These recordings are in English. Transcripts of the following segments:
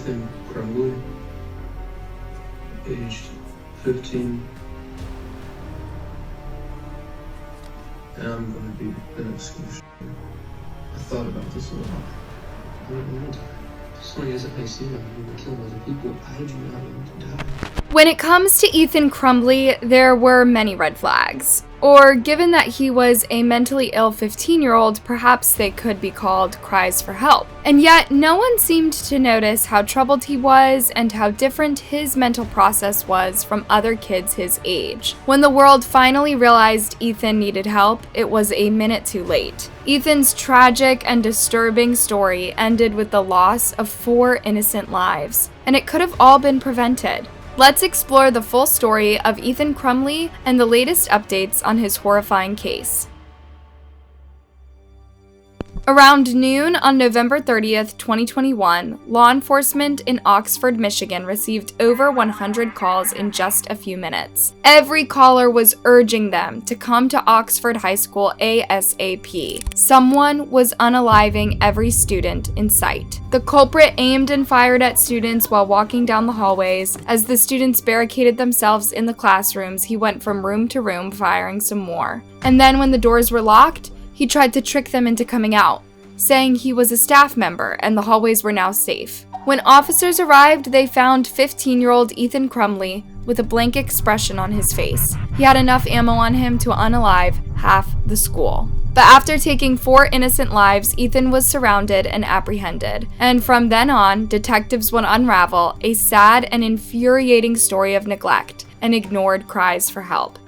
Ethan Crumbley, aged 15, and I'm going to be an exclusion. I thought about this a lot. I don't want to die. As long as it may seem like you were killing other people, how did you not want to die? When it comes to Ethan Crumbley, there were many red flags. Or, given that he was a mentally ill 15-year-old, perhaps they could be called cries for help. And yet, no one seemed to notice how troubled he was and how different his mental process was from other kids his age. When the world finally realized Ethan needed help, it was a minute too late. Ethan's tragic and disturbing story ended with the loss of 4 innocent lives, and it could have all been prevented. Let's explore the full story of Ethan Crumbley and the latest updates on his horrifying case. Around noon on November 30th, 2021, law enforcement in Oxford, Michigan received over 100 calls in just a few minutes. Every caller was urging them to come to Oxford High School ASAP. Someone was unaliving every student in sight. The culprit aimed and fired at students while walking down the hallways. As the students barricaded themselves in the classrooms, he went from room to room firing some more. And then when the doors were locked, he tried to trick them into coming out, saying he was a staff member and the hallways were now safe. When officers arrived, they found 15-year-old Ethan Crumbley with a blank expression on his face. He had enough ammo on him to unalive half the school. But after taking 4 innocent lives, Ethan was surrounded and apprehended. And from then on, detectives would unravel a sad and infuriating story of neglect and ignored cries for help.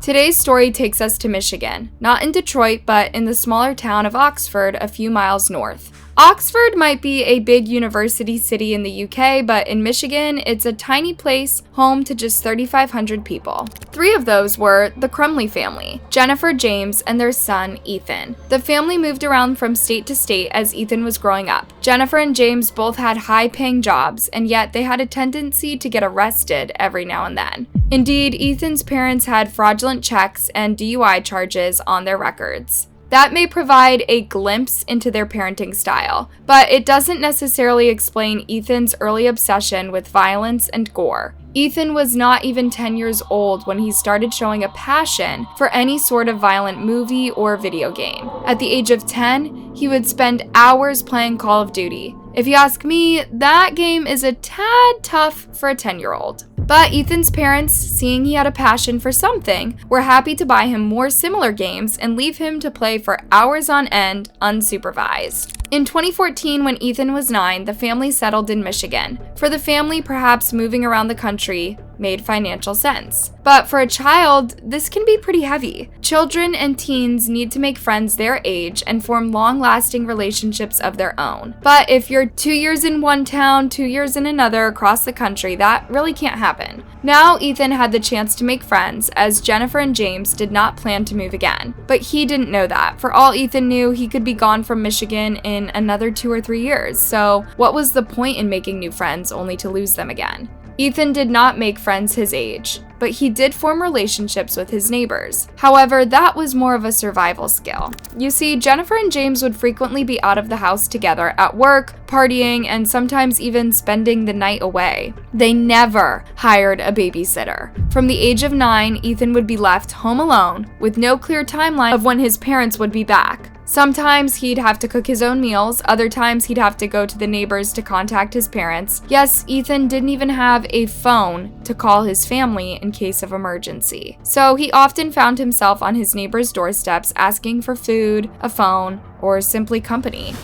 Today's story takes us to Michigan, not in Detroit, but in the smaller town of Oxford, a few miles north. Oxford might be a big university city in the UK, but in Michigan, it's a tiny place home to just 3,500 people. 3 of those were the Crumbley family, Jennifer, James, and their son, Ethan. The family moved around from state to state as Ethan was growing up. Jennifer and James both had high-paying jobs, and yet they had a tendency to get arrested every now and then. Indeed, Ethan's parents had fraudulent checks and DUI charges on their records. That may provide a glimpse into their parenting style, but it doesn't necessarily explain Ethan's early obsession with violence and gore. Ethan was not even 10 years old when he started showing a passion for any sort of violent movie or video game. At the age of 10, he would spend hours playing Call of Duty. If you ask me, that game is a tad tough for a 10-year-old. But Ethan's parents, seeing he had a passion for something, were happy to buy him more similar games and leave him to play for hours on end, unsupervised. In 2014, when Ethan was 9, the family settled in Michigan. For the family, perhaps moving around the country made financial sense. But for a child, this can be pretty heavy. Children and teens need to make friends their age and form long-lasting relationships of their own. But if you're 2 years in one town, 2 years in another across the country, that really can't happen. Now Ethan had the chance to make friends, as Jennifer and James did not plan to move again. But he didn't know that. For all Ethan knew, he could be gone from Michigan in another 2 or 3 years. So what was the point in making new friends only to lose them again? Ethan did not make friends his age, but he did form relationships with his neighbors. However, that was more of a survival skill. You see, Jennifer and James would frequently be out of the house together at work, partying, and sometimes even spending the night away. They never hired a babysitter. From the age of 9, Ethan would be left home alone with no clear timeline of when his parents would be back. Sometimes he'd have to cook his own meals, other times he'd have to go to the neighbors to contact his parents. Yes, Ethan didn't even have a phone to call his family in case of emergency. So he often found himself on his neighbors' doorsteps asking for food, a phone, or simply company.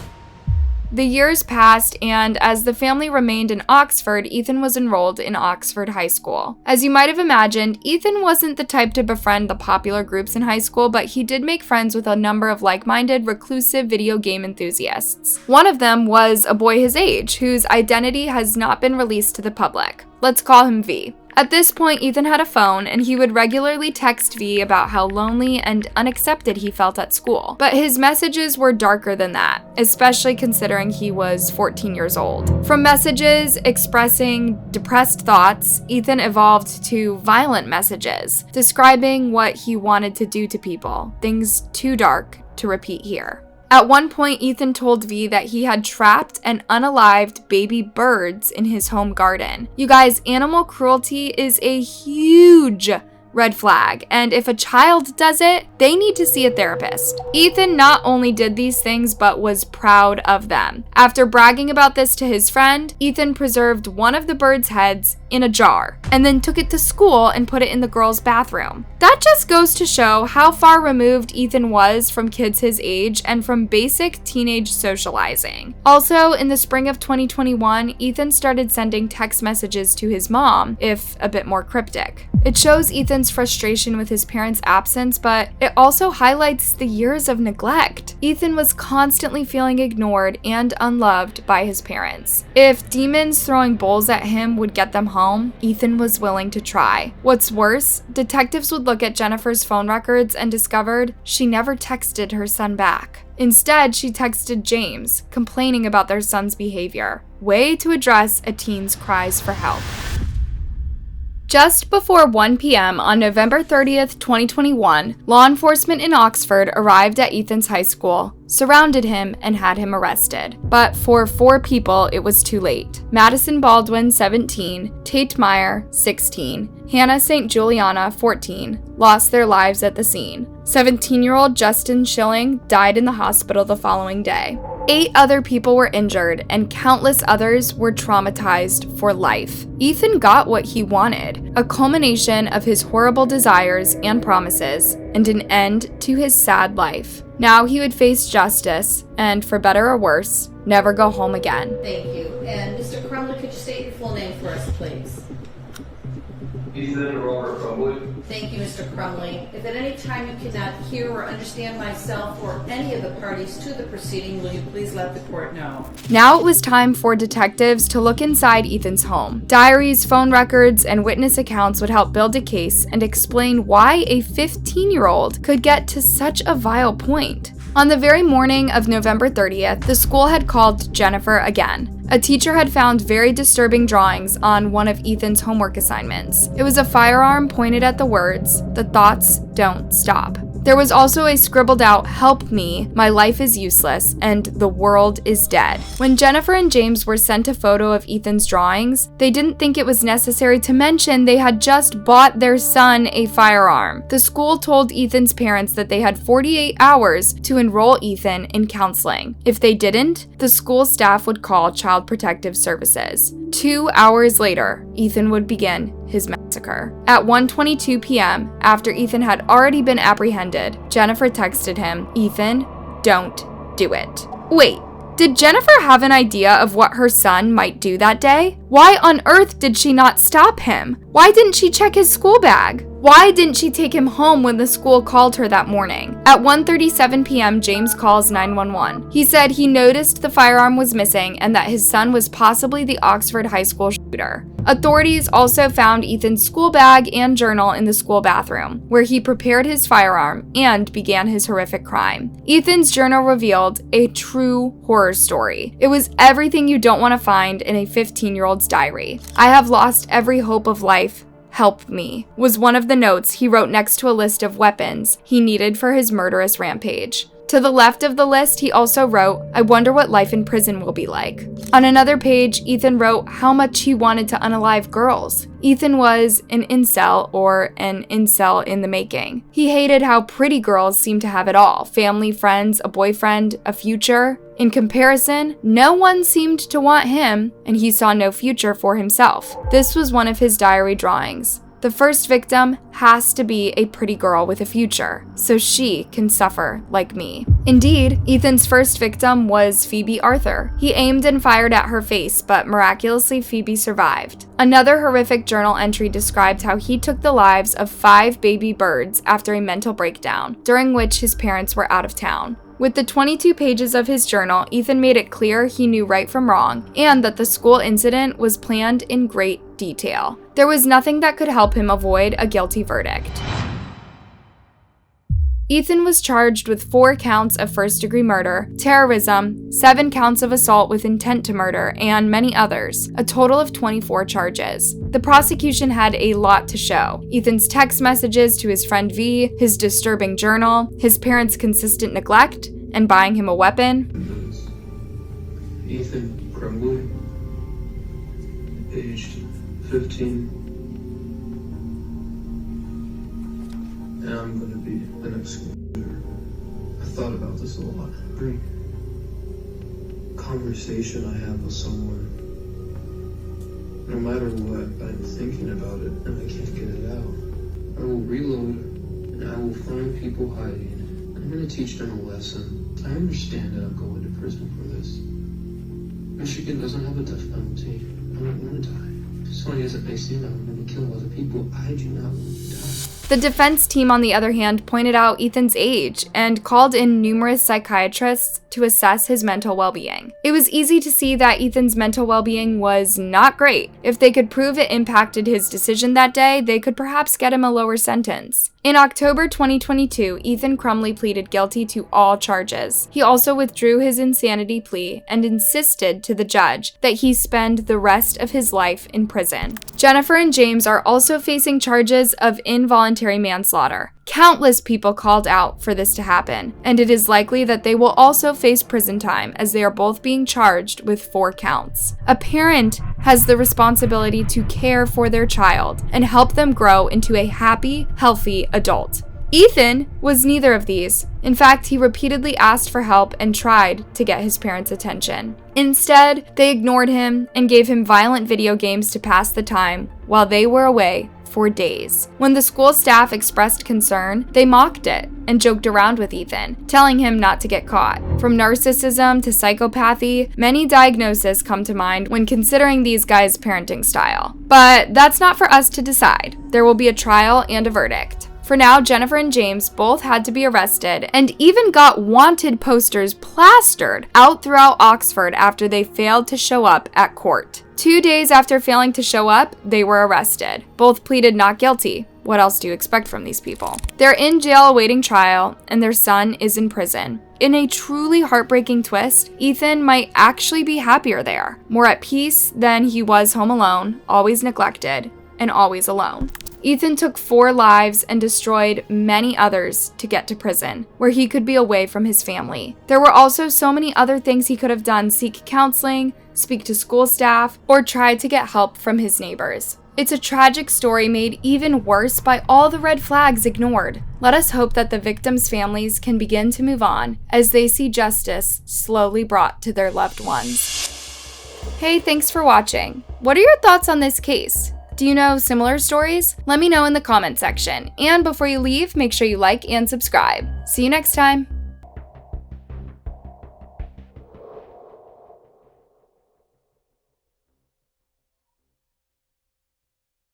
The years passed, and as the family remained in Oxford, Ethan was enrolled in Oxford High School. As you might have imagined, Ethan wasn't the type to befriend the popular groups in high school, but he did make friends with a number of like-minded, reclusive video game enthusiasts. One of them was a boy his age, whose identity has not been released to the public. Let's call him V. At this point, Ethan had a phone, and he would regularly text V about how lonely and unaccepted he felt at school. But his messages were darker than that, especially considering he was 14 years old. From messages expressing depressed thoughts, Ethan evolved to violent messages, describing what he wanted to do to people, things too dark to repeat here. At one point, Ethan told V that he had trapped and unalived baby birds in his home garden. You guys, animal cruelty is a huge red flag, and if a child does it, they need to see a therapist. Ethan not only did these things, but was proud of them. After bragging about this to his friend, Ethan preserved one of the birds' heads in a jar, and then took it to school and put it in the girls' bathroom. That just goes to show how far removed Ethan was from kids his age and from basic teenage socializing. Also, in the spring of 2021, Ethan started sending text messages to his mom, if a bit more cryptic. It shows Ethan's frustration with his parents' absence, but it also highlights the years of neglect. Ethan was constantly feeling ignored and unloved by his parents. If demons throwing bowls at him would get them home, Ethan was willing to try. What's worse, detectives would look at Jennifer's phone records and discovered she never texted her son back. Instead, she texted James, complaining about their son's behavior. Way to address a teen's cries for help. Just before 1 p.m. on November 30th, 2021, law enforcement in Oxford arrived at Ethan's high school, surrounded him, and had him arrested. But for 4 people, it was too late. Madison Baldwin, 17, Tate Meyer, 16, Hannah St. Juliana, 14, lost their lives at the scene. 17-year-old Justin Schilling died in the hospital the following day. 8 other people were injured, and countless others were traumatized for life. Ethan got what he wanted, a culmination of his horrible desires and promises, and an end to his sad life. Now he would face justice, and for better or worse, never go home again. Thank you. And Mr. Crumbley, could you state your full name for us, please? Ethan Robert Crumbley. Thank you, Mr. Crumbley. If at any time you cannot hear or understand myself or any of the parties to the proceeding, will you please let the court know? Now it was time for detectives to look inside Ethan's home. Diaries, phone records, and witness accounts would help build a case and explain why a 15-year-old could get to such a vile point. On the very morning of November 30th, the school had called Jennifer again. A teacher had found very disturbing drawings on one of Ethan's homework assignments. It was a firearm pointed at the words, "The thoughts don't stop." There was also a scribbled out, "Help me, my life is useless, and the world is dead." When Jennifer and James were sent a photo of Ethan's drawings, they didn't think it was necessary to mention they had just bought their son a firearm. The school told Ethan's parents that they had 48 hours to enroll Ethan in counseling. If they didn't, the school staff would call Child Protective Services. 2 hours later, Ethan would begin his massacre. At 1:22 p.m., after Ethan had already been apprehended, Jennifer texted him, "Ethan, don't do it." Wait, did Jennifer have an idea of what her son might do that day? Why on earth did she not stop him? Why didn't she check his school bag? Why didn't she take him home when the school called her that morning? At 1:37 p.m., James calls 911. He said he noticed the firearm was missing and that his son was possibly the Oxford High School shooter. Authorities also found Ethan's school bag and journal in the school bathroom, where he prepared his firearm and began his horrific crime. Ethan's journal revealed a true horror story. It was everything you don't want to find in a 15-year-old's diary. "I have lost every hope of life. Help me," was one of the notes he wrote next to a list of weapons he needed for his murderous rampage. To the left of the list, he also wrote, "I wonder what life in prison will be like." On another page, Ethan wrote how much he wanted to unalive girls. Ethan was an incel, or an incel in the making. He hated how pretty girls seemed to have it all: family, friends, a boyfriend, a future. In comparison, no one seemed to want him, and he saw no future for himself. This was one of his diary drawings. The first victim has to be a pretty girl with a future, so she can suffer like me. Indeed, Ethan's first victim was Phoebe Arthur. He aimed and fired at her face, but miraculously Phoebe survived. Another horrific journal entry described how he took the lives of 5 baby birds after a mental breakdown, during which his parents were out of town. With the 22 pages of his journal, Ethan made it clear he knew right from wrong, and that the school incident was planned in great detail. There was nothing that could help him avoid a guilty verdict. Ethan was charged with 4 counts of first-degree murder, terrorism, 7 counts of assault with intent to murder, and many others, a total of 24 charges. The prosecution had a lot to show: Ethan's text messages to his friend V, his disturbing journal, his parents' consistent neglect, and buying him a weapon. Ethan Crumbley, aged 15. And I'm going to be the next school shooter. I thought about this a lot. Every conversation I have with someone, no matter what, I'm thinking about it and I can't get it out. I will reload and I will find people hiding. I'm going to teach them a lesson. I understand that I'm going to prison for this. Michigan doesn't have a death penalty. I don't want to die. As funny as it may seem, I'm going to kill other people. I do not want to die. The defense team, on the other hand, pointed out Ethan's age and called in numerous psychiatrists to assess his mental well-being. It was easy to see that Ethan's mental well-being was not great. If they could prove it impacted his decision that day, they could perhaps get him a lower sentence. In October 2022, Ethan Crumbley pleaded guilty to all charges. He also withdrew his insanity plea and insisted to the judge that he spend the rest of his life in prison. Jennifer and James are also facing charges of involuntary manslaughter. Countless people called out for this to happen, and it is likely that they will also face prison time as they are both being charged with 4 counts. A parent has the responsibility to care for their child and help them grow into a happy, healthy adult. Ethan was neither of these. In fact, he repeatedly asked for help and tried to get his parents' attention. Instead, they ignored him and gave him violent video games to pass the time while they were away for days. When the school staff expressed concern, they mocked it and joked around with Ethan, telling him not to get caught. From narcissism to psychopathy, many diagnoses come to mind when considering these guys' parenting style. But that's not for us to decide. There will be a trial and a verdict. For now, Jennifer and James both had to be arrested and even got wanted posters plastered out throughout Oxford after they failed to show up at court. 2 days after failing to show up, they were arrested. Both pleaded not guilty. What else do you expect from these people? They're in jail awaiting trial, and their son is in prison. In a truly heartbreaking twist, Ethan might actually be happier there, more at peace than he was home alone, always neglected, and always alone. Ethan took 4 lives and destroyed many others to get to prison, where he could be away from his family. There were also so many other things he could have done: seek counseling, speak to school staff, or try to get help from his neighbors. It's a tragic story made even worse by all the red flags ignored. Let us hope that the victims' families can begin to move on as they see justice slowly brought to their loved ones. Hey, thanks for watching. What are your thoughts on this case? Do you know similar stories? Let me know in the comment section. And before you leave, make sure you like and subscribe. See you next time.